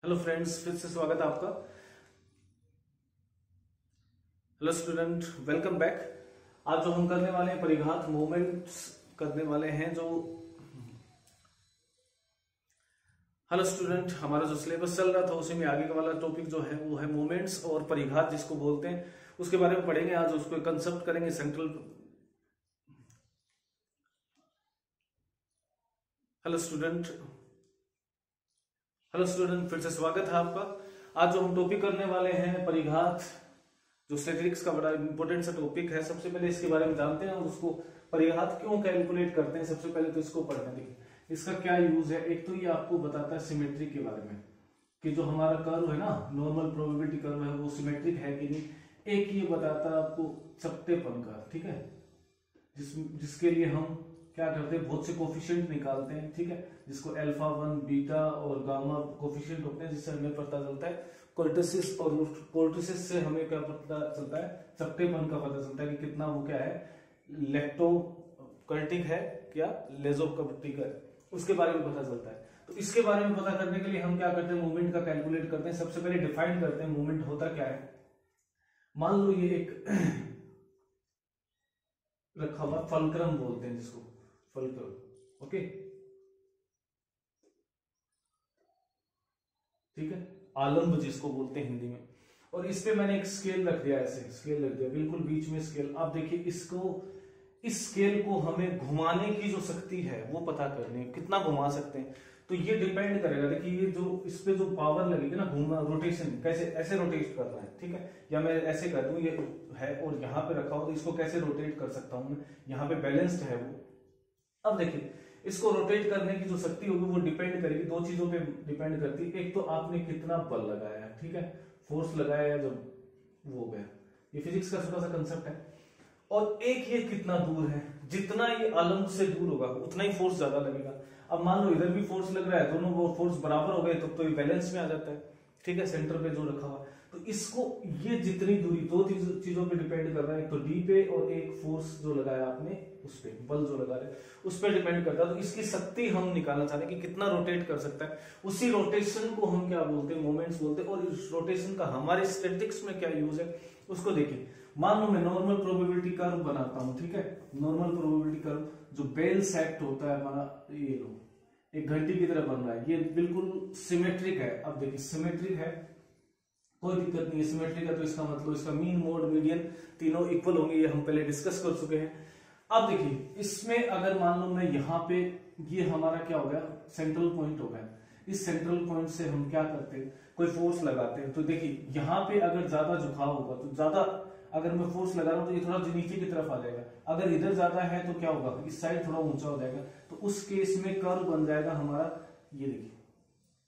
Hello friends, फिर से स्वागत है आपका। Hello student, welcome back. आज जो हम करने वाले हैं परिघात मूवमेंट्स करने वाले हैं हेलो स्टूडेंट, हमारा जो सिलेबस चल रहा था उसी में आगे का वाला टॉपिक जो है वो है मूवमेंट्स और परिघात जिसको बोलते हैं, उसके बारे में पढ़ेंगे। आज उसको कंसेप्ट करेंगे सेंट्रल। हेलो स्टूडेंट, फिर से स्वागत है आपका। आज जो हम टॉपिक करने वाले हैं परिघात, जो स्टैटिस्टिक्स का बड़ा इंपॉर्टेंट सा टॉपिक है। सबसे पहले इसके बारे में जानते हैं और उसको परिघात क्यों कैलकुलेट करते हैं। सबसे पहले तो इसको पढ़ने देखिए, इसका क्या यूज है। एक तो ये आपको बताता है सिमेट्री के बारे में कि जो हमारा कर्व है ना, नॉर्मल प्रोबेबिलिटी कर्व है, वो सिमेट्रिक है कि नहीं। एक ये बताता है आपको चपटेपन का, ठीक है, जिसके लिए हम क्या करते हैं, बहुत से कोफिशिएंट निकालते हैं, ठीक है, जिसको अल्फा 1 बीटा और गामा कोफिशिएंट होते हैं, जिससे हमें पता चलता है कोर्टिसिस, और कोर्टिसिस से हमें क्या पता चलता है, चपटेपन का पता चलता है कि कितना वो क्या है, लैक्टोकर्टिक है क्या लेजोकर्टिक है, उसके बारे में पता चलता है। तो इसके बारे में पता करने के लिए हम क्या करते हैं, मूवमेंट का कैलकुलेट करते हैं। सबसे पहले डिफाइन करते हैं मूवमेंट होता क्या है। मान लो ये एक रखा हुआ फलक्रम बोलते हैं जिसको, फलक्रम, ओके, ठीक है, आलम्ब जिसको बोलते हैं हिंदी में। और इस पे मैंने एक स्केल रख दिया, ऐसे स्केल रख दिया बिल्कुल बीच में स्केल। आप देखिए इस स्केल को हमें घुमाने की जो शक्ति है वो पता करनी है, कितना घुमा सकते हैं। तो ये डिपेंड करेगा, देखिए ये जो इस पे जो पावर लगेगी ना, घूमना, रोटेशन, कैसे ऐसे रोटेट करना है, ठीक है, या मैं ऐसे कर दूं, ये है और यहाँ पे रखा हो तो इसको कैसे रोटेट कर सकता हूं मैं, यहाँ पे बैलेंस्ड है वो। अब देखिए इसको रोटेट करने की जो शक्ति होगी वो डिपेंड करेगी, दो चीजों पे डिपेंड करती है। एक तो आपने कितना बल लगाया है, ठीक है, फोर्स लगाया है जब वो गया, ये फिजिक्स का छोटा सा कंसेप्ट है। और एक ये कितना दूर है, जितना ये आलम्ब से दूर होगा उतना ही फोर्स ज्यादा लगेगा। अब मान लो इधर भी फोर्स लग रहा है, दोनों वो फोर्स बराबर हो गए तो ये बैलेंस में आ जाता है, ठीक है, सेंटर पे जो रखा हुआ। तो इसको ये जितनी दूरी दो चीजों पे डिपेंड कर रहा है, एक तो डी पे और एक फोर्स जो लगाया आपने उस पे, बल जो लगा रहे उस पे डिपेंड करता है। तो इसकी शक्ति हम निकालना चाहते हैं कि कितना रोटेट कर सकता है। उसी रोटेशन को हम क्या बोलते हैं, मोमेंट्स बोलते हैं। और इस रोटेशन का हमारे स्टैटिस्टिक्स में क्या यूज है उसको देखिए। मान लो मैं नॉर्मल प्रोबेबिलिटी कर्व बनाता हूं, ठीक है, नॉर्मल प्रोबेबिलिटी कर्व जो बेल सेक्ट होता है हमारा, ये लो एक घंटी की तरह बन रहा है, ये बिल्कुल सिमेट्रिक है। अब देखिए सिमेट्रिक है, कोई दिक्कत नहीं है, सिमेट्रिक है तो इसका मतलब इसका मीन मोड मीडियन तीनों इक्वल होंगे, ये हम पहले डिस्कस कर चुके हैं। अब देखिए इसमें अगर मान लो मैं यहाँ पे, ये हमारा क्या हो गया, सेंट्रल पॉइंट हो गया। इस सेंट्रल पॉइंट से हम क्या करते हैं, कोई फोर्स लगाते हैं। तो देखिए यहाँ पे अगर ज्यादा झुकाव होगा तो ज्यादा, अगर मैं फोर्स लगा रहा हूं तो ये थोड़ा नीचे की तरफ आ जाएगा। अगर इधर ज्यादा है तो क्या होगा, इस साइड थोड़ा ऊंचा हो जाएगा। तो उस केस में कर्व बन जाएगा हमारा, ये देखिए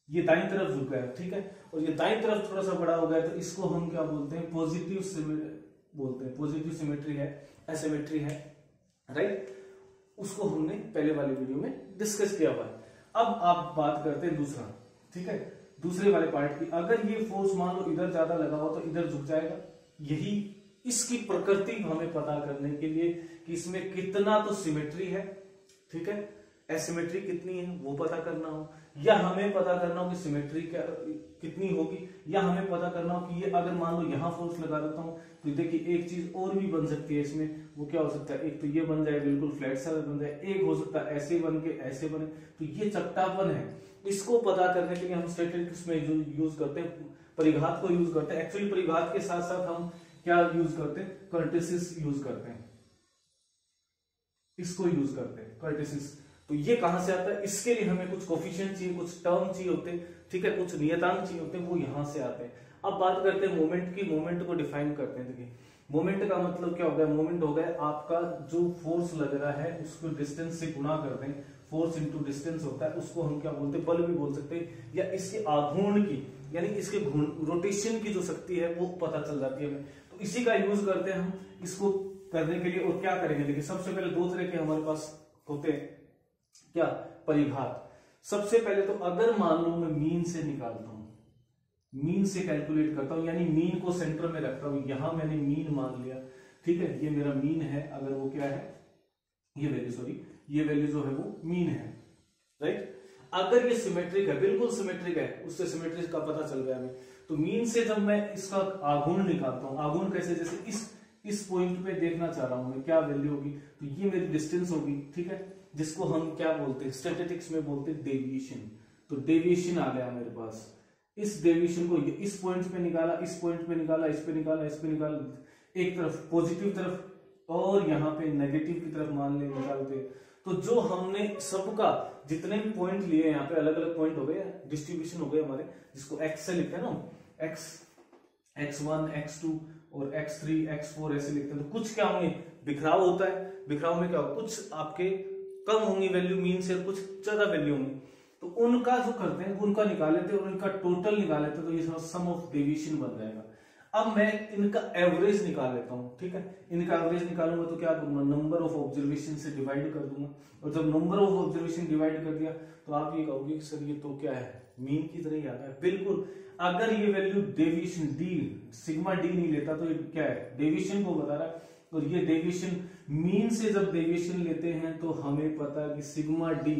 ये दाईं तरफ झुक गया, ठीक है, और ये दाईं तरफ थोड़ा सा बड़ा हो गया। तो इसको हम क्या बोलते हैं, पॉजिटिव बोलते हैं, पॉजिटिव सिमेट्री है, एसिमेट्री है, राइट। उसको हमने पहले वाले वीडियो में डिस्कस किया हुआ है। अब आप बात करते हैं दूसरा, ठीक है, दूसरे वाले पार्ट की। अगर ये फोर्स मान लो इधर ज्यादा लगा हो तो इधर झुक जाएगा। यही इसकी प्रकृति हमें पता करने के लिए कि इसमें कितना तो सिमेट्री है, ठीक है, एसिमेट्री कितनी है वो पता करना हो, या हमें पता करना हो कि सिमेट्री कितनी होगी, या हमें पता करना हो कि ये अगर मान लो यहां फोर्स लगा देता हूं तो देखिए एक चीज और भी बन सकती है इसमें। वो क्या हो सकता है, एक तो ये बन जाए बिल्कुल फ्लैट सा बन जाए, एक हो सकता है ऐसे बन के ऐसे बने। तो ये चपटापन है, इसको पता करने के लिए हम स्टैटिस्टिक्स में यूज करते हैं, परिघात को यूज करते हैं। एक्चुअली परिघात के साथ साथ हम क्या यूज करते हैं, कर्टिसिस यूज करते हैं, इसको यूज करते हैं कर्टिसिस। तो ये कहां से आता है, इसके लिए हमें कुछ कोफिशिएंट चाहिए, कुछ टर्म चाहिए होते हैं, ठीक है, कुछ नियतांक चाहिए होते हैं, वो यहां से आते हैं। अब बात करते हैं मोमेंट की। मोमेंट को डिफाइन करते हैं। देखिए मोमेंट का मतलब क्या होगा, मोमेंट हो गया आपका जो फोर्स लग रहा है उसको डिस्टेंस से गुणा करते हैं, फोर्स इंटू डिस्टेंस होता है, उसको हम क्या बोलते हैं, बल भी बोल सकते हैं, या इसके आघूर्ण की यानी इसके रोटेशन की जो शक्ति है वो पता चल जाती है हमें। तो इसी का यूज करते हैं हम इसको करने के लिए। और क्या करेंगे, देखिए सबसे पहले दो तरह के हमारे पास होते हैं, क्या, परिघात। सबसे पहले तो अगर मान लो मैं मीन से निकालता हूं, मीन से कैलकुलेट करता हूं, यानी मीन को सेंटर में रखता हूं, यहां मैंने मीन मान लिया, ठीक है, ये मेरा मीन है। अगर वो क्या है, ये वैल्यू, सॉरी, ये वैल्यू जो है वो मीन है, राइट। अगर ये सिमेट्रिक है, बिल्कुल सिमेट्रिक है, उससे सिमेट्रिक का पता चल गया हमें। तो मीन से जब मैं इसका आघूर्ण निकालता हूं, आघूर्ण कैसे, जैसे इस पॉइंट पे देखना चाह रहा हूं मैं क्या वैल्यू होगी, तो ये मेरी डिस्टेंस होगी, ठीक है, जिसको हम क्या बोलते हैं स्टैटिस्टिक्स में बोलते हैं डेविएशन। तो डेविएशन आ गया मेरे पास, इस डेविएशन को इस पॉइंट पे निकाला, इस पॉइंट पे निकाला, इस पे निकाला, इस पे निकाला, एक तरफ पॉजिटिव तरफ और यहाँ पे नेगेटिव की तरफ मान ले निकालते। तो जो हमने सबका जितने भी पॉइंट लिए यहाँ पे अलग अलग पॉइंट हो गए, डिस्ट्रीब्यूशन हो गए हमारे, जिसको एक्स से लिखते हैं ना, x1 x2 और x3 x4 ऐसे लिखते हैं। तो कुछ क्या होंगे, बिखराव होता है, बिखराव में क्या हो, कुछ आपके कम होंगी वैल्यू मीन से, कुछ ज्यादा वैल्यू होंगी, तो उनका जो करते हैं उनका निकाल लेते हैं और उनका टोटल निकाल लेते हैं, तो ये सम ऑफ डेविएशन बन जाएगा। अब मैं इनका एवरेज निकाल लेता हूं, ठीक है, इनका एवरेज निकालूंगा तो क्या करूंगा, नंबर ऑफ ऑब्जर्वेशन से डिवाइड कर दूंगा, और जब नंबर ऑफ ऑब्जर्वेशन डिवाइड कर दिया तो आप ये कहोगे सर ये तो क्या है, मीन की तरह ही आता है। बिल्कुल, अगर ये value deviation D sigma D नहीं लेता तो ये क्या है, डेविएशन को बता रहा है, और ये डेविएशन मीन से जब डेविएशन लेते हैं तो हमें पता है कि सिग्मा डी,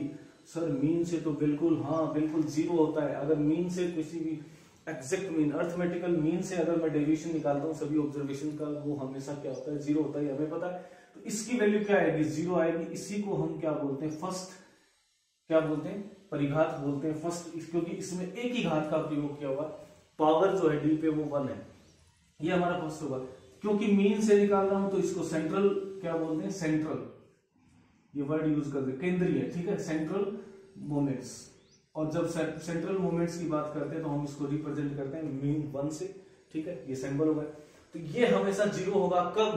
सर मीन से तो बिल्कुल, हाँ बिल्कुल जीरो होता है। अगर मीन से किसी भी एग्जैक्ट मीन, अर्थमेटिकल मीन से अगर मैं डेविएशन निकालता हूँ सभी ऑब्जर्वेशन का, वो हमेशा क्या होता है, जीरो होता है, हमें पता है। तो इसकी वैल्यू क्या आएगी, जीरो आएगी। इसी को हम क्या बोलते हैं, फर्स्ट क्या बोलते हैं, परिघात बोलते हैं, फर्स्ट, क्योंकि इसमें एक ही घात का प्रयोग किया हुआ, पावर जो है डी पे वो 1 है, ये हमारा फर्स्ट होगा। क्योंकि मीन से निकाल रहा हूं तो इसको सेंट्रल क्या बोलते हैं, सेंट्रल, ये वर्ड यूज करते हैं, केंद्रीय, ठीक है, सेंट्रल मोमेंट्स। और जब सेंट्रल मोमेंट्स की बात करते हैं तो हम इसको रिप्रेजेंट करते हैं मीन 1 से, ठीक है, ये सिंबल होगा। तो ये हमेशा जीरो होगा कब,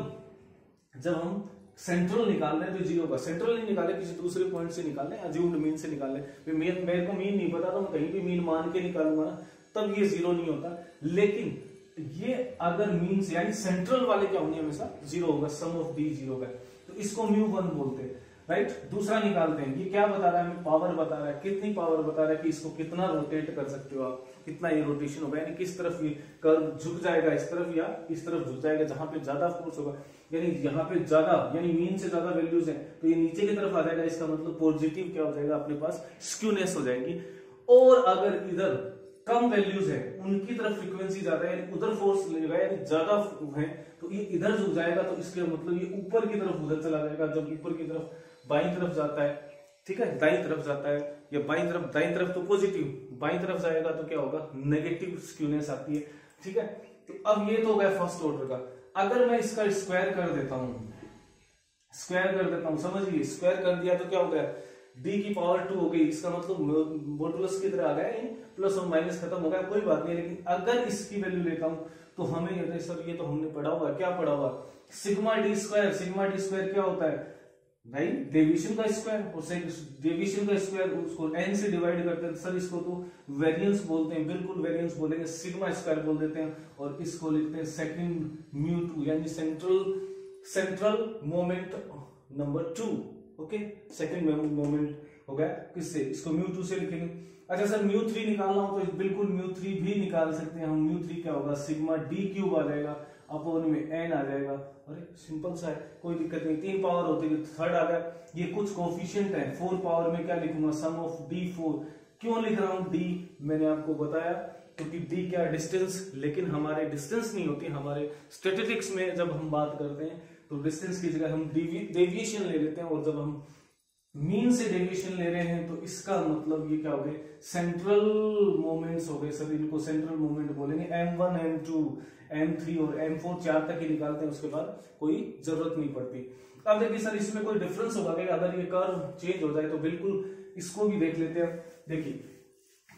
जब हम सेंट्रल निकाल रहे हैं तो जीरो होगा। सेंट्रल नहीं निकाले, किसी दूसरे पॉइंट से निकाल रहे, अज्यूम्ड मीन से निकाल रहे, मेरे को मीन नहीं पता तो मैं कहीं भी मीन मान के निकालूंगा ना, तब ये जीरो नहीं होता। लेकिन ये अगर मीन से यानी सेंट्रल वाले क्या होंगे, हमेशा जीरो होगा, सम ऑफ डी जीरो होगा, तो इसको μ1 बोलते हैं, राइट। दूसरा निकालते हैं, ये क्या बता रहा है हमें, पावर बता रहा है, कितनी पावर बता रहा है कि इसको कितना रोटेट कर सकते हो आप, कितना ये रोटेशन होगा, यानी किस तरफ ये कर्व झुक जाएगा, इस तरफ या इस तरफ झुक जाएगा, जहां पे ज्यादा फोर्स होगा, यानी यहाँ पे ज्यादा, यानी मीन से ज्यादा वैल्यूज है तो ये नीचे की तरफ आ जाएगा, इसका मतलब पॉजिटिव क्या हो जाएगा, अपने पास स्क्यूनेस हो जाएगी। और अगर इधर कम वैल्यूज है, उनकी तरफ फ्रीक्वेंसी ज्यादा है, यानी उधर फोर्स लगेगा, यानी ज्यादा है, तो ये इधर झुक जाएगा, तो इसके मतलब ये ऊपर की तरफ उधर चला जाएगा। जब ऊपर की तरफ बाईं तरफ जाता है, ठीक है, दाईं तरफ जाता है, या बाईं तरफ, दाईं तरफ तो पॉजिटिव, बाईं तरफ जाएगा तो क्या होगा, नेगेटिव स्क्यूनेस आती है, ठीक है। तो अब ये तो हो गया फर्स्ट ऑर्डर का। अगर मैं इसका स्क्वायर कर देता हूं, स्क्वायर कर देता हूं, समझिए, स्क्वायर कर दिया तो क्या हो गया, d की पावर 2 हो गई, इसका मतलब मॉडुलस की तरह आ गया, प्लस और माइनस खत्म हो गया, कोई बात नहीं। लेकिन अगर इसकी वैल्यू लेता हूं तो हमें, सर ये तो हमने पढ़ा हुआ, क्या पढ़ा हुआ, sigma D square. Sigma D square क्या होता है भाई, डेविएशन का स्क्वायर, और डेविएशन का स्क्वायर उसको n से डिवाइड करते हैं, सर इसको तो वेरिएंस बोलते हैं, बिल्कुल वेरिएंस बोलेंगे, सिग्मा स्क्वायर बोल देते हैं, और इसको लिखते हैं सेकंड μ2, यानी central moment number 2, okay, second moment हो गया, किससे, इसको μ2 से लिखेंगे। अच्छा सर μ3 निकालना हो तो बिल्कुल μ3 भी निकाल सकते हैं हम। μ3 क्या होगा, सिग्मा डी क्यूब आ जाएगा, अपॉन में n आ जाएगा, अरे सिंपल सा है, कोई दिक्कत नहीं, 3 पावर होती है, थर्ड आ गया। ये कुछ कोफिशिएंट है, 4 पावर में क्या लिखूंगा, सम ऑफ डी 4। क्यों लिख रहा हूं डी, मैंने आपको बताया, क्योंकि डी क्या डिस्टेंस, लेकिन हमारे डिस्टेंस नहीं होती, हमारे स्टैटिस्टिक्स में जब हम बात करते हैं तो डिस्टेंस की जगह हम डेविएशन ले लेते हैं, और जब हम मीन से डेविएशन ले रहे हैं तो इसका मतलब ये क्या हो गए, सेंट्रल मोमेंट्स हो गए, सर इनको सेंट्रल मोमेंट बोलेंगे। m1 m2 m3 और m4 4 तक ही निकालते हैं, उसके बाद कोई जरूरत नहीं पड़ती। अब देखिए सर इसमें कोई डिफरेंस होगा क्या, अगर ये कर्व चेंज हो जाए तो बिल्कुल इसको भी देख लेते हैं। देखिए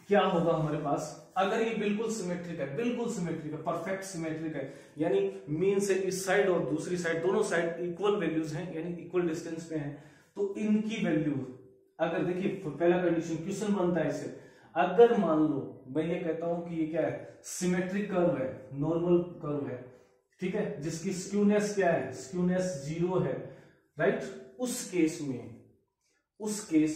क्या होगा हमारे पास, अगर ये बिल्कुल सिमेट्रिक है, बिल्कुल सिमेट्रिक है, परफेक्ट सिमेट्रिक है, यानी मीन से इस साइड और दूसरी साइड, दोनों साइड इक्वल वैल्यूज हैं, यानी इक्वल डिस्टेंस पे हैं, तो इनकी वैल्यू, अगर देखिए पहला कंडीशन क्वेश्चन बनता है इससे, अगर मान लो मैं ये कहता हूं कि ये क्या है, सिमेट्रिक कर्व है, नॉर्मल कर्व है, ठीक है, जिसकी स्क्यूनेस क्या है, स्क्यूनेस 0 है, राइट। उस केस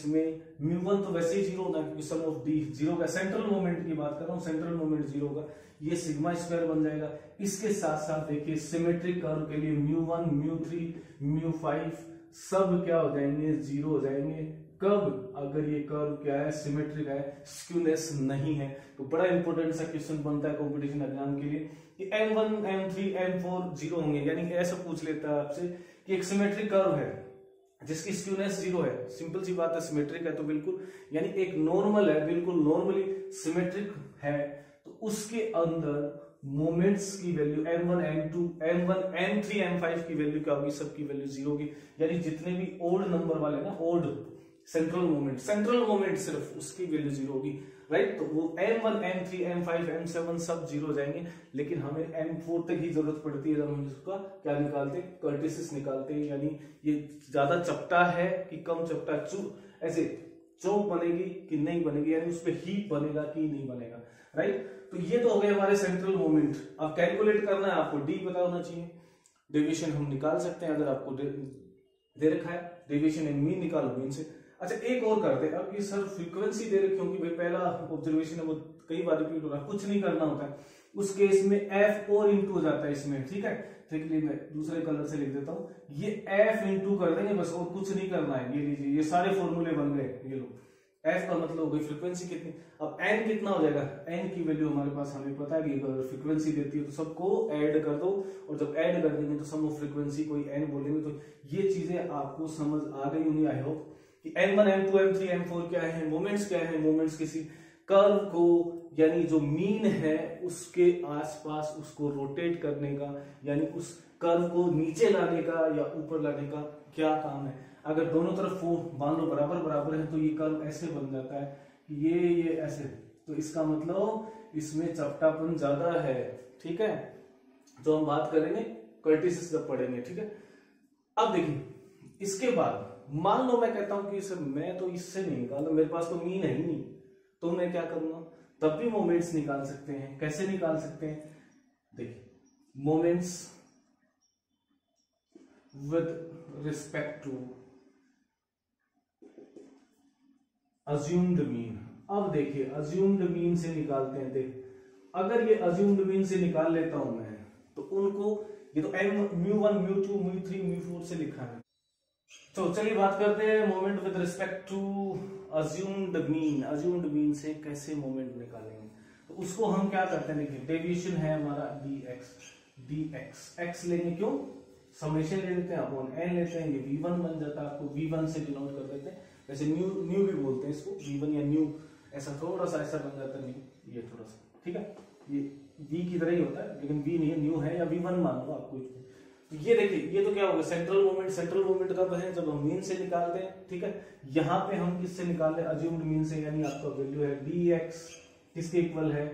में μ1 तो वैसे ही 0 होगा, क्योंकि सम ऑफ डी 0 का, सेंट्रल मोमेंट की बात कर रहा हूं, सेंट्रल मोमेंट 0 होगा, ये सिग्मा स्क्वायर बन जाएगा। इसके साथ साथ देखिए सिमेट्रिक कर्व के लिए μ1 μ3 μ5 सब क्या हो जाएंगे, 0 हो जाएंगे, कब अगर ये कर्व क्या है, सिमेट्रिक है, स्क्यूनेस नहीं है। तो बड़ा इंपॉर्टेंट सा क्वेश्चन बनता है कंपटीशन एग्जाम के लिए कि M1 M3 M4 जीरो होंगे, यानी ऐसा पूछ लेता है आपसे कि एक सिमेट्रिक कर्व है जिसकी स्क्यूनेस जीरो है, सिंपल सी बात है, सिमेट्रिक है तो बिल्कुल, यानी एक नॉर्मल है, बिल्कुल नॉर्मली सिमेट्रिक है, तो उसके अंदर मोमेंट्स की value M1 M2 M1 M3 M5 की वैल्यू क्या होगी, सबकी वैल्यू जीरो होगी। यानी जितने भी ओड नंबर वाले ना, ओड सेंट्रल मोमेंट सिर्फ उसकी वैल्यू जीरो होगी, राइट। तो वो M1 M3 M5 M7 सब जीरो हो जाएंगे, लेकिन हमें M4 तक ही जरूरत पड़ती है जब हम इसका क्या निकालते हैं, कर्टिसिस निकालते हैं। यानी ये ज्यादा चपटा है कि कम चपटा, ऐसे चौक बनेगी कि नहीं बनेगी, यानी उस पर हीप बनेगा कि नहीं बनेगा, राइट। तो ये तो हो गए हमारे सेंट्रल मोमेंट। अब कैलकुलेट करना है आपको, डी पता होना चाहिए, डेविएशन हम निकाल सकते हैं अगर आपको दे रखा है, डेविएशन एंड मीन निकालो मीन से। अच्छा एक और करते हैं, अब ये सर फ्रीक्वेंसी दे रखी होगी, भाई पहला ऑब्जर्वेशन है वो कई बार रिपीट हो रहा है, कुछ नहीं करना होता है, उस केस में एफ और इंटू हो जाता है इसमें, ठीक है। तो इसलिए मैं दूसरे कलर से लिख देता हूं, ये एफ इंटू कर देंगे बस, और कुछ नहीं करना है। ये लीजिए, ये सारे फॉर्मूले बन गए, ये लो, एफ का मतलब हो गई फ्रीक्वेंसी कितनी। अब एन कितना हो जाएगा, एन की वैल्यू हमारे पास, हमें पता है कि अगर फ्रीक्वेंसी देती है तो सबको ऐड कर दो, और जब ऐड कर देंगे तो सम ऑफ फ्रीक्वेंसी कोई एन बोलेंगे। तो ये चीजें आपको समझ आ गई होंगी आई होप, कि M1 M2 M3 M4 क्या है, मोमेंट्स क्या है, मोमेंट्स किसी कर्व को, यानी जो मीन है उसके आसपास उसको रोटेट करने का, यानी उस कर्व को नीचे लाने का या ऊपर लाने का क्या काम है। अगर दोनों तरफ वो मान लो बराबर बराबर है तो ये कर्व ऐसे बन जाता है कि ये ऐसे, तो इसका मतलब इसमें चपटापन ज्यादा है, ठीक है। जो हम बात करेंगे कर्टिसिस जब पढ़ेंगे, ठीक है। अब देखिए इसके बाद मान लो मैं कहता हूं कि सर मैं तो इससे नहीं निकाला, मेरे पास तो मीन है ही नहीं, तो मैं क्या करूंगा, तब भी मोमेंट्स निकाल सकते हैं। कैसे निकाल सकते हैं, देखिए moments with respect to assumed mean. अब देखिए अज्यूम्ड मीन से निकालते हैं, देख अगर ये अज्यूम्ड मीन से निकाल लेता हूं मैं, तो उनको ये तो mu1 mu2 mu3 mu4 से लिखा है। तो चलिए बात करते हैं moment with respect to assumed mean. Assumed mean से कैसे मोमेंट निकालेंगे, तो उसको हम क्या करते हैं, देखिए डेविएशन है हमारा dx, x लेंगे, क्यों, समेशन ले लेते हैं, अपॉन n लेते हैं, ये v1 बन जाता है, आपको v1 से डिनोट कर देते हैं, वैसे न्यू भी बोलते हैं इसको, v1 या न्यू, ऐसा थोड़ा सा ऐसा बन जाता है न्यू, ये थोड़ा सा, ठीक है, ये v की तरह ही होता है, लेकिन v नहीं है, न्यू है, या v1 मान लो आपको। तो ये देखिए, ये तो क्या होगा, सेंट्रल मोमेंट कब है, जब हम मीन से निकालते हैं, ठीक है। यहाँ पे हम किससे निकाल रहे हैं, अज्यूम्ड मीन से, यानी आपका वैल्यू है dx किसके इक्वल है,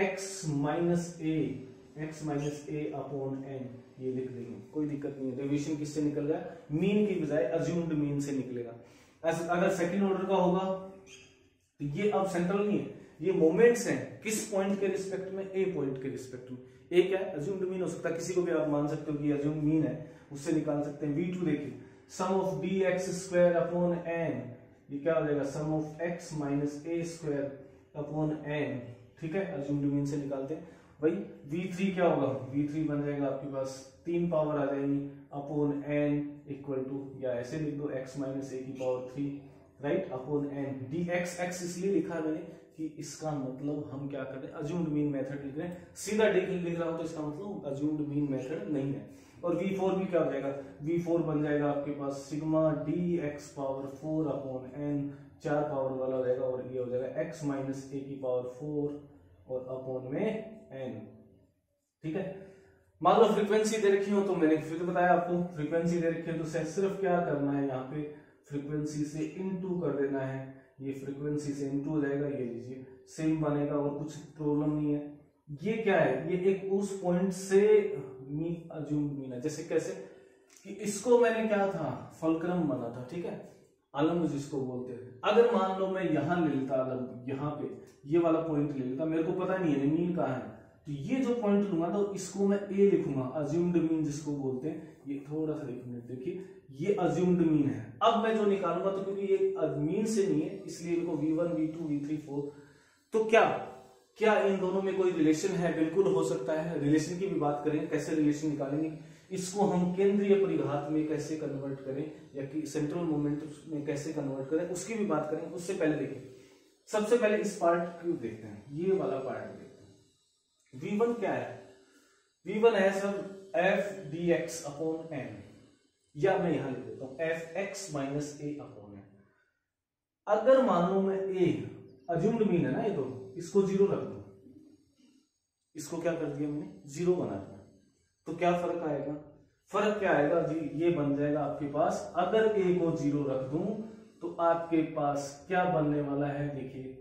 x माइनस ए अपॉन n, ये लिख देंगे, कोई दिक्कत नहीं है। डेविएशन किससे निकल रहा है, मीन की बजाय अज्यूम्ड मीन से निकलेगा। अगर सेकंड ऑर्डर का होगा तो ये अब सेंट्रल नहीं है, ये मोमेंट्स हैं, किस पॉइंट के रिस्पेक्ट में, ए पॉइंट के रिस्पेक्ट में। ए क्या है, अज्यूम्ड मीन हो सकता है, किसी को भी आप मान सकते हो कि अज्यूम्ड मीन है, उससे निकाल सकते हैं। v2 देखिए, sum of dx square upon n, ये क्या हो जाएगा, sum of x minus a square upon n, ठीक है, अज्यूम्ड मीन से निकालते हैं। भाई v3 क्या होगा, v3 बन जाएगा आपके पास 3 पावर आ जाएगी अपॉन n इक्वल टू, या ऐसे लिख दो x माइनस ए की power 3, right, upon n dx, x इसलिए लिखा है मैंने कि इसका मतलब हम क्या कर रहे हैं, अज्यूम्ड मीन मेथड लिख रहे हैं। सीधा लिख रहा हूं तो इसका मतलब अज्यूम्ड मीन मेथड नहीं है। और v4 भी क्या हो जाएगा, v4 बन जाएगा आपके पास sigma dx power 4 upon n, 4 power वाला हो जाएगा, और ये हो जाएगा x माइनस ए की पावर 4 और अपॉन में n, ठीक है। मान लो फ्रीक्वेंसी दे रखी हो, तो मैंने फिर बताया आपको, फ्रीक्वेंसी दे रखी है तो सिर्फ क्या करना है, यहाँ पे फ्रीक्वेंसी से इनटू कर देना है, ये फ्रीक्वेंसी से इनटू हो जाएगा, ये लीजिए सेम बनेगा और कुछ प्रॉब्लम नहीं है। ये क्या है, ये एक उस पॉइंट से मीन अज्यूम्ड मीन है, जैसे कैसे कि इसको मैंने क्या था, फलक्रम बना था, ठीक है, आलम्ब जिसको बोलते हैं। अगर मान लो मैं यहां ले लेता आलम्ब, यहाँ पे ये वाला पॉइंट ले लेता, मेरे को पता नहीं है मीन कहाँ है, तो ये जो पॉइंट लूंगा तो इसको मैं ए लिखूंगा, अज्यूम्ड मीन जिसको बोलते हैं। ये थोड़ा सा देखिए, ये अज्यूम्ड मीन है। अब मैं जो निकालूंगा, तो क्योंकि ये मीन से नहीं है इसलिए इनको v1 v2 v3 4, तो क्या इन दोनों में कोई रिलेशन है, बिल्कुल हो सकता है। रिलेशन की भी बात करेंगे, कैसे रिलेशन निकालेंगे, इसको हम केंद्रीय परिघात में कैसे कन्वर्ट करें या कि सेंट्रल मोमेंट में कैसे कन्वर्ट करें उसकी भी बात करें। उससे पहले देखिए, सबसे पहले इस पार्ट को देखते हैं, ये वाला पार्ट देखते हैं। V1 क्या है? V1 है sir f dx upon n, या मैं यहां लिख देता हूं fx minus a upon n। अगर मान लो मैं a अज्यूम्ड मीन है ना, ये तो इसको 0 रख दो, इसको क्या कर दिया मैंने 0 बना दिया, तो क्या फर्क आएगा? फर्क क्या आएगा जी, ये बन जाएगा आपके पास, अगर a को 0 रख दूं तो आपके पास क्या बनने वाला है, देखिए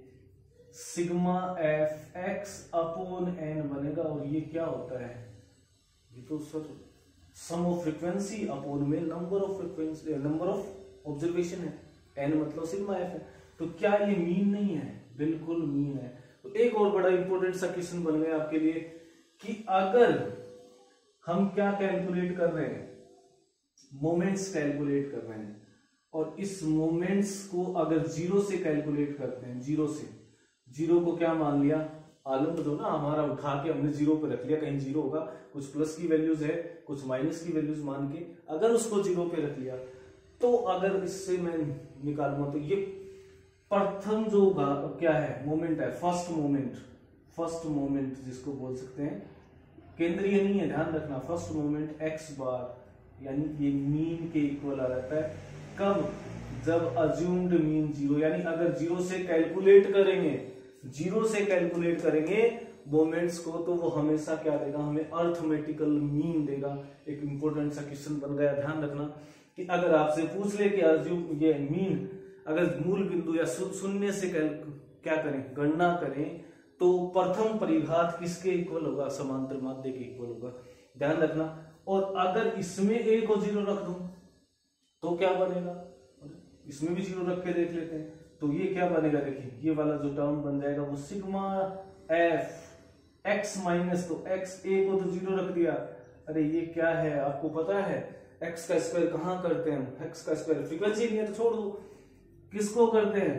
sigma f x upon n बनेगा। और ये क्या होता है? ये तो sir sum of frequency upon में number of frequency, number of observation है, एन मतलब सिग्मा एफ है। तो क्या ये मीन नहीं है? बिल्कुल मीन है। तो एक और बड़ा इंपॉर्टेंट सा क्वेश्चन बन गया आपके लिए कि अगर हम क्या कैलकुलेट कर रहे हैं, मोमेंट्स कैलकुलेट कर रहे हैं, और इस मोमेंट्स को अगर 0 से कैलकुलेट करते हैं, 0 को क्या मान लिया, आलम जो ना हमारा उठा के हमने 0 पे रख लिया, कहीं 0 होगा, कुछ प्लस की वैल्यूज है, कुछ माइनस की वैल्यूज मान के अगर उसको 0 पे रख लिया, तो अगर इससे मैं निकालूंगा तो ये प्रथम जो क्या है मोमेंट है, फर्स्ट मोमेंट जिसको बोल सकते हैं, केंद्रीय नहीं है, ध्यान रखना, फर्स्ट मोमेंट x बार यानी ये मीन के इक्वल आ जाता है। कब? जब अज्यूम्ड मीन 0, यानी अगर 0 से कैलकुलेट करेंगे मोमेंट्स को, तो वो हमेशा क्या देगा, हमें अर्थमेटिकल मीन देगा। एक इंपॉर्टेंट सा क्वेश्चन बन गया, ध्यान रखना कि अगर आपसे पूछ ले कि अज्यूम ये मीन अगर मूल बिंदु या शून्य से क्या करें, गणना करें, तो प्रथम परिघात किसके इक्वल होगा? समांतर माध्य के इक्वल होगा, ध्यान रखना। और अगर इसमें a को 0 रख दूं तो क्या बनेगा? इसमें भी 0 रख के देख लेते हैं, तो ये क्या बनेगा, देखिए ये वाला जो टर्म बन जाएगा वो सिग्मा एफ एक्स माइनस, तो एक्स ए को तो 0 रख दिया, अरे ये क्या है आपको पता है, एक्स का स्क्वायर कहाँ करते हैं? एक्स का स्क्वायर फ्रीक्वेंसी नहीं है तो छोड़ दो, किसको करते हैं?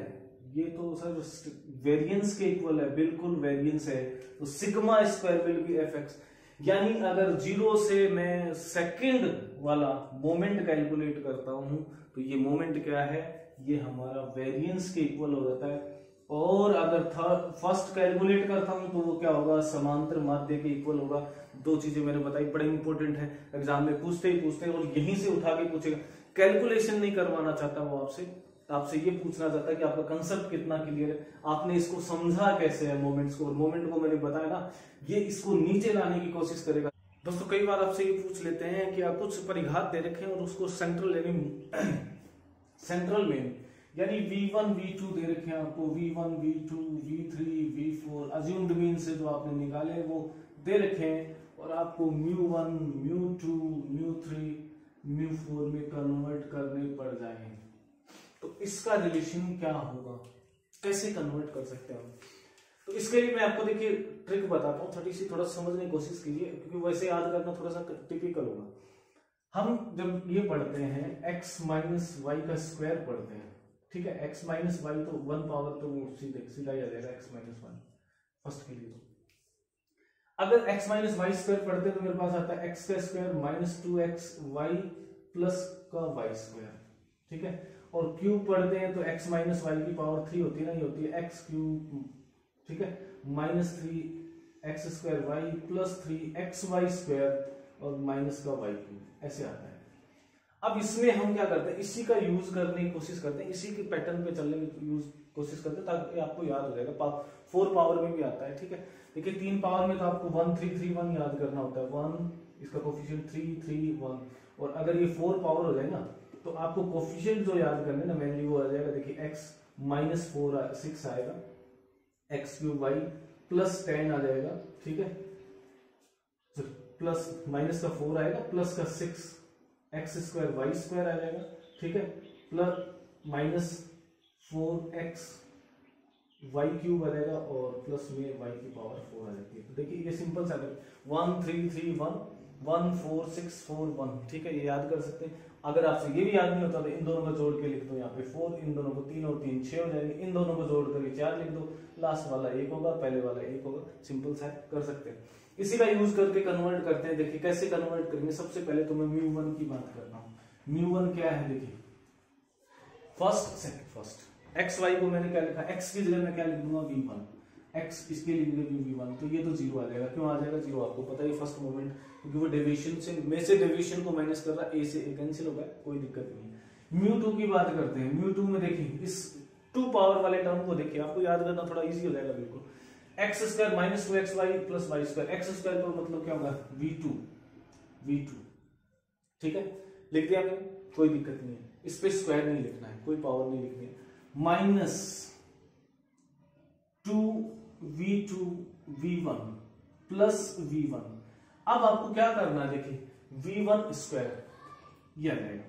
ये तो सर वेरिएंस के इक्वल है, बिल्कुल वेरिएंस है, तो sigma square will be F x. यानी अगर 0 से मैं सेकंड वाला मोमेंट कैलकुलेट करता हूं तो ये मोमेंट क्या है, ये हमारा वेरिएंस के इक्वल हो जाता है। और अगर फर्स्ट कैलकुलेट करता हूं तो वो क्या होगा, समांतर माध्य के इक्वल होगा। दो चीजें मैंने बताई, बड़े इंपॉर्टेंट है, एग्जाम में पूछते ही और यहीं से उठा के पूछेगा। कैलकुलेशन नहीं करवाना चाहता वो आपसे ये पूछना चाहता है कि आपका कंसेप्ट कितना क्लियर है, आपने इसको समझा कैसे है मोमेंट्स को। और मोमेंट को मैंने बताया ना, ये इसको नीचे लाने की कोशिश करेगा। दोस्तों कई बार आपसे ये पूछ लेते हैं कि आप कुछ परिघात दे रखे हैं और उसको सेंट्रल में यानी V1 V2 दे रखे हैं आपको, V1 V2 V3 V4 assumed mean से जो आपने निकाले वो दे रखे हैं, और आपको μ1 μ2 μ3 μ4 में कन्वर्ट करने पड़ जाएंगे। तो इसका रिलेशन क्या होगा, कैसे कन्वर्ट कर सकते हैं हम? तो इसके लिए मैं आपको देखिए ट्रिक बताता हूँ, थोड़ा समझने की कोशिश कीजिए, क्योंकि वैसे याद करना थोड़ा सा टिपिकल होगा। हम जब ये पढ़ते हैं x माइनस वाई का स्क्वायर पढ़ते हैं, ठीक है, x माइनस वाई तो 1 पावर तो वो सीधा ही आ जाएगा x माइनस वन फर्स्ट के लिए। तो अगर x माइनस वाई स्क्वायर पढ़ते हैं तो मेरे पास आता है x का square minus 2x Y plus का वाई स्क्वायर, ठीक है। और क्यूब पढ़ते हैं तो x माइनस वाई की पावर 3 होती है ना, ये होती है x क्यूब, ठीक है, minus 3x square Y plus 3x Y square और माइनस का वाई क्यूब, ऐसे आता है। अब इसमें हम क्या करते हैं, इसी का यूज करने की कोशिश करते हैं, इसी के पैटर्न पे चलने की कोशिश करते हैं, ताकि आपको याद हो जाएगा। 4 पावर में भी आता है, ठीक है। देखिए 3 पावर में तो आपको 1 3 3 1 याद करना होता है, 1 इसका कोफिशिएंट 3 3 1, और अगर ये 4 पावर हो जाए ना तो आपको कोफिशिएंट जो याद करने ना मेनली वो आ जाएगा, देखिए x माइनस 6 आएगा, x क्यूब वाई प्लस 10 आ जाएगा, ठीक है, प्लस माइनस का 4 आएगा, प्लस का 6 एक्स स्क्वायर वाई स्क्वायर आ जाएगा, ठीक है, plus minus 4x y cube आ जाएगा, और प्लस में वाई की पावर 4 आ जाती है। तो देखिए ये सिंपल सा 1 3 3 1 1 4 6 4 1, ठीक है, ये याद कर सकते हैं। अगर आपसे ये भी याद नहीं होता तो इन दोनों को जोड़ के लिख दो यहाँ पे 4, इन दोनों को 3 और 3 6 हो जाएंगे, इन दोनों को जोड़ करके 4 लिख दो, लास्ट वाला 1 होगा, पहले वाला 1 होगा। सिंपल सा कर सकते हैं। इसी का यूज करके कन्वर्ट करते हैं। देखिए कैसे कन्वर्ट करेंगे। सबसे पहले तो मैं μ1 की बात करता हूँ। μ1 क्या है, देखिए फर्स्ट एक्स वाई को मैंने क्या लिखा, एक्स की जगह मैं क्या लिख दूंगा v1, एक्स इसके लिए v1, तो ये तो 0 आ जाएगा। क्यों आ जाएगा 0, आपको पता है फर्स्ट मोमेंट, क्योंकि वो डेविएशन से में से डेविएशन को माइनस कर रहा है, a से a कैंसिल होगा, कोई दिक्कत नहीं है। μ2 की बात करते हैं। μ2 में देखिए इस 2 पावर वाले टर्म को देखिए, आपको याद करना थोड़ा इजी हो जाएगा बिल्कुल। X square minus 2xy plus Y square, X square का मतलब क्या होगा v2, ठीक है, लिख दिया आपने, कोई दिक्कत नहीं है, इस पे स्क्वायर नहीं लिखना है, कोई पावर नहीं लिखनी है। Minus 2v2 v1 plus v1। अब आपको क्या करना है, देखिए v1 स्क्वायर ये आ जाएगा,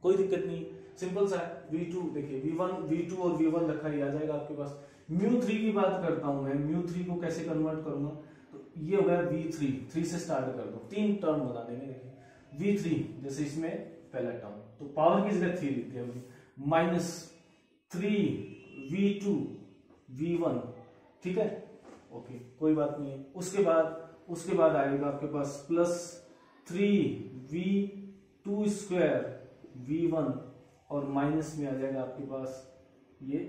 कोई दिक्कत नहीं, सिंपल सा है। v2 देखिए v2 और v1 रखा ही आ जाएगा आपके पास। μ3 की बात करता हूं मैं, μ3 को कैसे कन्वर्ट करूंगा, तो ये हो गया v3, 3 से स्टार्ट कर दो, 3 टर्म बना देंगे। देखिए v3 जैसे इसमें पहला टर्म, तो पावर की जगह 3 लिख दिया, माइनस 3v2 v1, ठीक है, ओके, कोई बात नहीं है। उसके बाद आएगा आपके पास प्लस 3v2 स्क्वायर v1 और माइनस में आ जाएगा आपके पास ये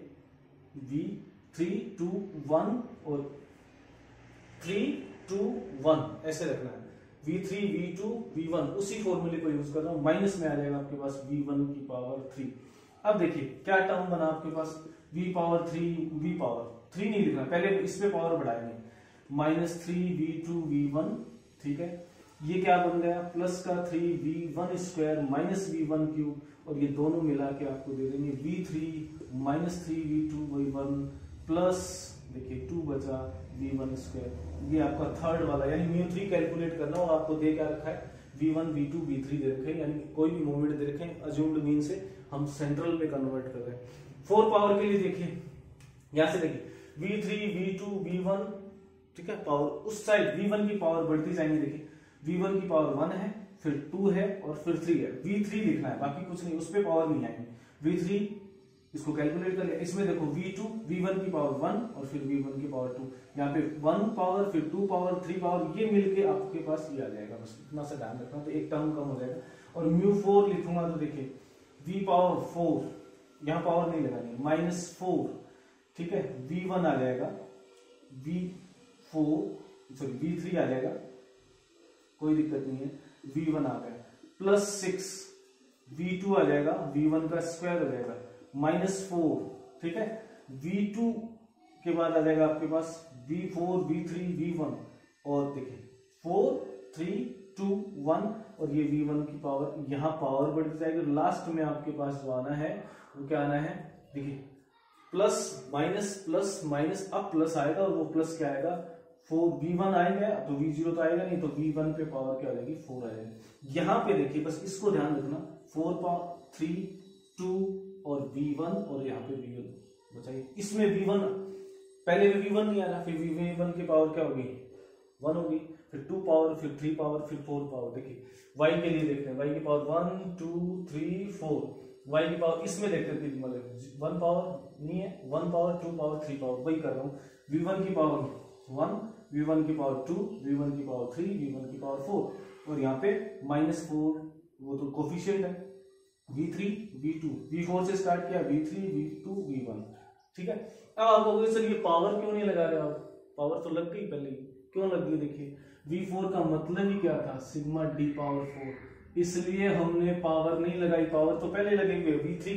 v3 2 1 और 3 2 1 ऐसे रखना है। v3 v2 v1 उसी फॉर्मूले को यूज कर रहा हूं, माइनस में आ जाएगा आपके पास v1 की पावर 3। अब देखिए क्या टर्म बना आपके पास, v पावर 3 नहीं लिखना, पहले इस पे पावर बढ़ाएंगे, माइनस 3v2 v1, ठीक है, ये क्या बन गया, प्लस का 3v1 square minus v1 cube, और ये दोनों मिला के आपको दे देंगे v3 minus 3v2 v1 plus देखिए 2 बचा v1 स्क्वायर। ये आपका थर्ड वाला, यानी μ3 कैलकुलेट करना, और आपको दे क्या रखा है, v1 v2 v3 दे रखे हैं, यानी कोई भी मोमेंट दे रखे हैं, अज्यूम्ड मीन से हम सेंट्रल में कन्वर्ट कर रहे हैं। 4 पावर के लिए देखिए, यहां से देखिए v3 v2 v1, ठीक है, पावर उस साइड v1 की पावर बढ़ती जाएंगे। देखिए v1 की पावर 1 है, फिर 2 है और फिर 3 है, v3 लिखना है, बाकी कुछ नहीं, उस पर पावर नहीं आएगी। v3 इसको कैलकुलेट कर लिया, इसमें देखो v2 v1 की पावर 1 और फिर v1 की पावर 2, यहाँ पे 1 पावर फिर 2 पावर 3 पावर, ये मिलके आपके पास ये आ जाएगा, बस इतना सा ध्यान रखना, तो एक टर्म कम हो जाएगा। और μ4 लिखूंगा तो देखिए v पावर 4, यहाँ पावर नहीं लगानी, माइनस 4, ठीक है, v1 आ जाएगा, v3 आ जाएगा, कोई दिक्कत नहीं है, v1 आ गया, प्लस 6 v2 आ जाएगा, v1 का स्क्वायर हो जाएगा, माइनस 4, ठीक है, v2 के बाद आ जाएगा आपके पास v4 v3 v1, और देखिए 4 3 2 1, और ये v1 की पावर, यहाँ पावर बढ़ती जाएगी। लास्ट में आपके पास जो आना है वो क्या आना है, देखिए प्लस माइनस, अब प्लस आएगा, और वो प्लस क्या आएगा, 4 v1 आएगा, तो v0 तो आएगा नहीं, तो v1 पे पावर क्या आ जाएगी, 4 आ जाएगी। यहाँ पे देखिए बस इसको ध्यान रखना, 4 पावर 3 2 और v1, और यहाँ पे v1 बचाइए, इसमें v1 पहले में v1 नहीं आ रहा, फिर v1 की पावर क्या होगी, 1 होगी, फिर 2 पावर, फिर 3 पावर, फिर 4 पावर। देखिए y के लिए देखते हैं, y की पावर 1 2 3 4, y की पावर इसमें देखते हैं, मतलब 1 पावर नहीं है, 1 पावर 2 पावर 3 पावर, वही कर रहा हूँ। v1 की पावर 1, v1 की पावर 2, v1 की पावर 3, v1 की पावर 4, और यहाँ पे माइनस 4, वो तो कोफिशिएंट है, v3 v2, v4 से स्टार्ट किया, v3 v2 v1, ठीक है। अब आप कहोगे सर ये पावर क्यों नहीं लगा रहे आप, पावर तो लग गई पहले ही, क्यों लग गई, देखिए v4 का मतलब ही क्या था, सिग्मा d पावर 4, इसलिए हमने पावर नहीं लगाई, पावर तो पहले लगेंगे, v4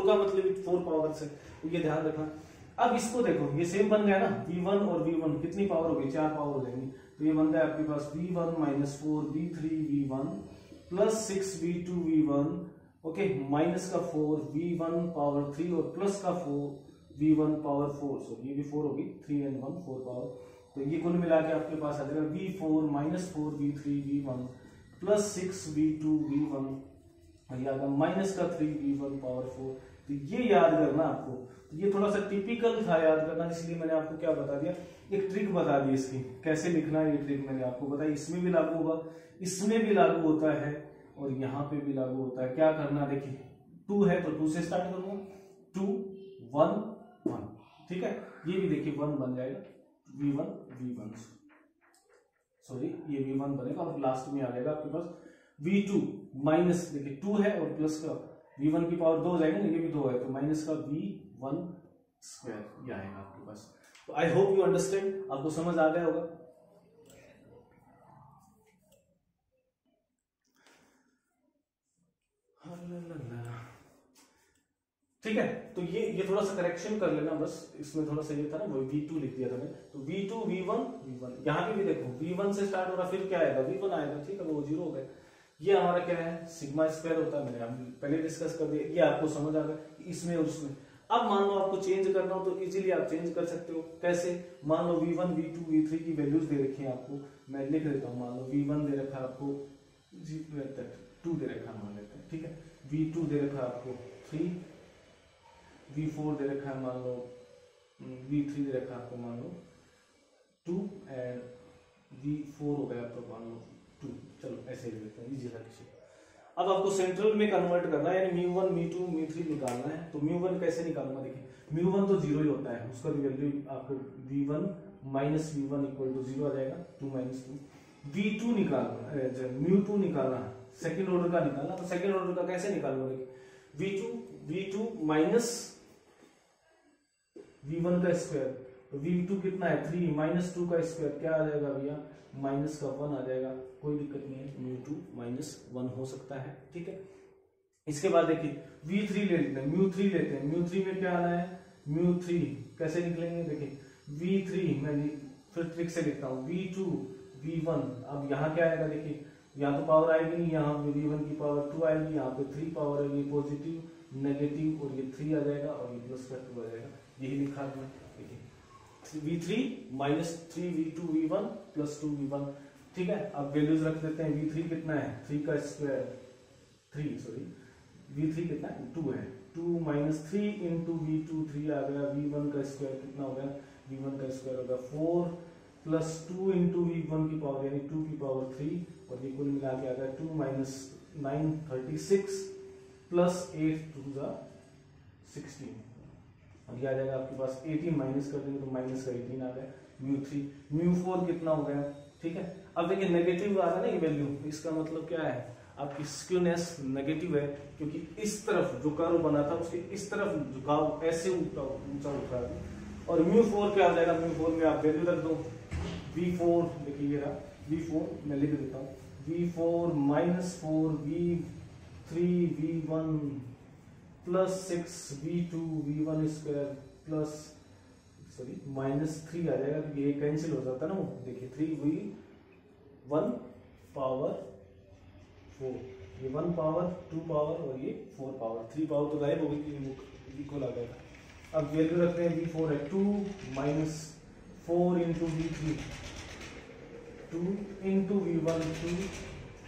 का मतलब 4 पावर से, ये ध्यान रखना। अब इसको देखो, ये सेम बन गया ना, v1 और v1 कितनी पावर होगी, 4 पावर हो जाएंगी, तो ये बन गया आपके पास v1 minus 4 v3 v1 plus 6 v2 v1, okay, minus का 4 v1 पावर 3 और प्लस का 4 v1 पावर 4, सो ये भी 4 होगी, 3 and 1 4 पावर, तो ये कुल मिला के आपके पास आ जाएगा v4 minus 4 v3 v1 plus 6 v2 v1, और ये आ गया माइनस का 3 v1 पावर 4। तो ये याद करना आपको, तो ये थोड़ा सा टिपिकल था याद करना, इसलिए मैंने आपको क्या बता दिया, एक ट्रिक बता दी इसकी कैसे लिखना है, ये ट्रिक मैंने आपको बताई, इसमें भी लागू होगा, इसमें भी लागू होता है, और यहाँ पे भी लागू होता है। क्या करना है देखिए, 2 है तो 2 से स्टार्ट करूंगा, 2 1 1, ठीक है। ये भी देखिए 1 बन जाएगा, V1 सॉरी ये V1 बनेगा और लास्ट में आ जाएगा आपके पास V2 माइनस, देखिए 2 है और प्लस का V1 की पावर 2 हो जाएगा ना, ये भी 2 है तो माइनस का V1 स्क्वायर ये आएगा आपके पास। तो आई होप यू अंडरस्टैंड, आपको समझ आ गया होगा। ठीक है, तो ये थोड़ा सा करेक्शन कर लेना बस, इसमें थोड़ा सा ये था ना, वो V2 लिख दिया था मैंने, तो V2 V1 यहाँ पे भी देखो V1 से स्टार्ट हो रहा, फिर क्या आएगा V1 आएगा, ठीक है, वो 0 हो गया। ये हमारा क्या है, सिग्मा स्क्वायर होता है, मैंने पहले डिस्कस कर दिया, ये आपको समझ आ गया इसमें और उसमें। अब मान लो आपको चेंज करना हो तो इजीली आप चेंज कर सकते हो। कैसे, मान लो V1 V2 V3 की वैल्यूज दे रखी है आपको, मैं लिख देता हूँ। मान लो V1 दे रखा है आपको 2 दे रखा मान लेते हैं, ठीक है। V2 दे रखा है आपको 3, V4 दे रखा है मान लो, V3 दे रखा है आपको मान लो 2 एंड V4 हो गया आपको मान लो 2। चलो ऐसे ही लेते हैं, इजी था किसी। अब आपको सेंट्रल में कन्वर्ट करना है, यानी μ1 μ2 μ3 निकालना है। तो μ1 कैसे निकालूंगा, देखिए μ1 तो 0 ही होता है, उसका वैल्यू आपको V1 minus V1 equal to 0 आ जाएगा, 2 माइनस 2। V2 निकालना, μ2 निकालना, सेकंड ऑर्डर का निकालना। तो सेकंड ऑर्डर का कैसे निकालूंगा, देखिए V2 माइनस V1 का स्क्वायर, तो V2 कितना है 3 माइनस 2 का स्क्वायर क्या आ जाएगा भैया, माइनस का 1 आ जाएगा, कोई दिक्कत नहीं है, μ2 माइनस 1 हो सकता है, ठीक है। इसके बाद देखिए V3 ले लेते हैं, μ3 लेते हैं, μ3 में क्या आना है, μ3 कैसे निकलेंगे, देखिए V3 मैं फिर ट्रिक से लिखता हूँ, V2 V1। अब यहाँ क्या आएगा, देखिए यहाँ तो पावर आएगी नहीं, यहाँ पे V1 की पावर 2 आएगी, यहाँ पे 3 पावर है, ये पॉजिटिव नेगेटिव और ये 3 आ जाएगा और ये प्लस का 2 आ जाएगा, यही लिखा है। देखिए V3 minus 3 V2 V1 plus 2 V1, ठीक है। अब वैल्यूज रख देते हैं, V3 कितना है 3 का स्क्वायर, V3 कितना है 2 है, 2 माइनस 3 इंटू V2 3 आ गया, V1 का स्क्वायर कितना हो गया, V1 का स्क्वायर होगा 4 प्लस 2 इंटू V1 की पावर यानी 2 की पावर 3 और ये कुल मिला के आ गया 2 माइनस 9 36 प्लस 8 2 जा 16 और ये आ जाएगा आपके पास 18, माइनस कर देंगे तो माइनस का 18 आ गया, μ3 μ4 कितना हो गया, ठीक है। अब देखिए नेगेटिव आ रहा है ना ये वैल्यू, इसका मतलब क्या है, आपकी स्क्यूनेस नेगेटिव है, क्योंकि इस तरफ जो कर्व बना था उसके इस तरफ झुकाव ऐसे ऊंचा उठ रहा है। और μ4 क्या हो जाएगा, μ4 में आप वैल्यू रख दो, V4 देखिए ये रहा V4, मैं लिख देता हूँ V4 minus 4 V3 V1 plus 6 V2 V1 square plus minus 3 आ जाएगा, क्योंकि ये कैंसिल हो जाता है ना वो, देखिए 3 V1 पावर 4, ये 1 पावर 2 पावर और ये 4 पावर, 3 पावर तो गायब हो गई, इक्वल आ जाएगा। अब वैल्यू रखते हैं V4 है 2 minus 4 into V3 2 into V1 2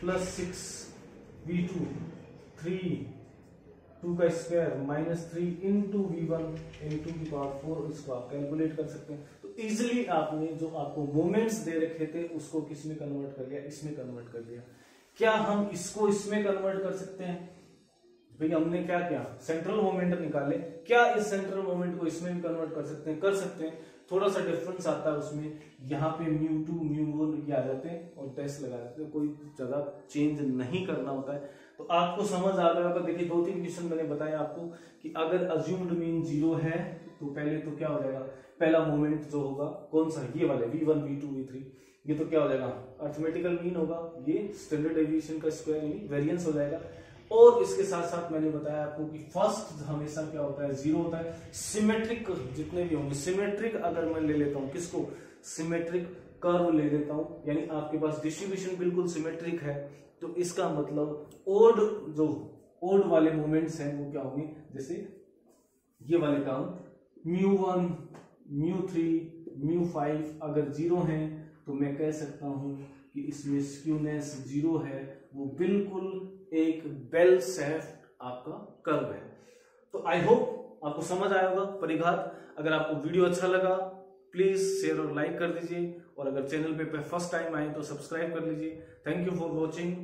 plus 6 V2 3 2 का square minus 3 into V1 into की पावर 4, इसको आप कैलकुलेट कर सकते हैं। तो इजिली आपने जो आपको मोमेंट्स दे रखे थे उसको किस में कन्वर्ट कर लिया, इसमें कन्वर्ट कर लिया। क्या हम इसको इसमें कन्वर्ट कर सकते हैं, भैया हमने क्या किया, सेंट्रल मोमेंट निकाले, क्या इस सेंट्रल मोमेंट को इसमें भी कन्वर्ट कर सकते हैं, कर सकते हैं। थोड़ा सा डिफरेंस आता है उसमें, यहाँ पे μ2 μ1 ये आ जाते हैं और टेस्ट लगा देते हैं, कोई जगह चेंज नहीं करना होता है। तो आपको समझ आ रहा होगा। देखिए 2-3 क्वेश्चन मैंने बताया आपको कि अगर अज्यूम्ड मीन 0 है तो पहले तो क्या हो जाएगा, पहला मोमेंट जो होगा कौन सा, ये वाले V1 V2 V3, ये तो क्या हो जाएगा अर्थमेटिकल मीन होगा, ये स्टैंडर्ड डेविएशन का स्क्वायर यानी वेरिएंस हो जाएगा। और इसके साथ साथ मैंने बताया आपको कि फर्स्ट हमेशा क्या होता है 0 होता है। सिमेट्रिक जितने भी होंगे, सिमेट्रिक अगर मैं ले लेता हूं किसको, सिमेट्रिक कर्व ले लेता हूं, यानी आपके पास डिस्ट्रीब्यूशन बिल्कुल सिमेट्रिक है, तो इसका मतलब ओड जो ओड वाले मोमेंट्स हैं वो क्या होंगे, जैसे ये वाले टर्म μ1 μ3 μ5 अगर 0 हैं तो मैं कह सकता हूं कि इसमें स्क्यूनेस 0 है, वो बिल्कुल एक बेल शेप्ड आपका कर्व है। तो आई होप आपको समझ आया होगा परिघात। अगर आपको वीडियो अच्छा लगा प्लीज शेयर और लाइक कर दीजिए, और अगर चैनल पे फर्स्ट टाइम आए तो सब्सक्राइब कर लीजिए। Thank you for watching.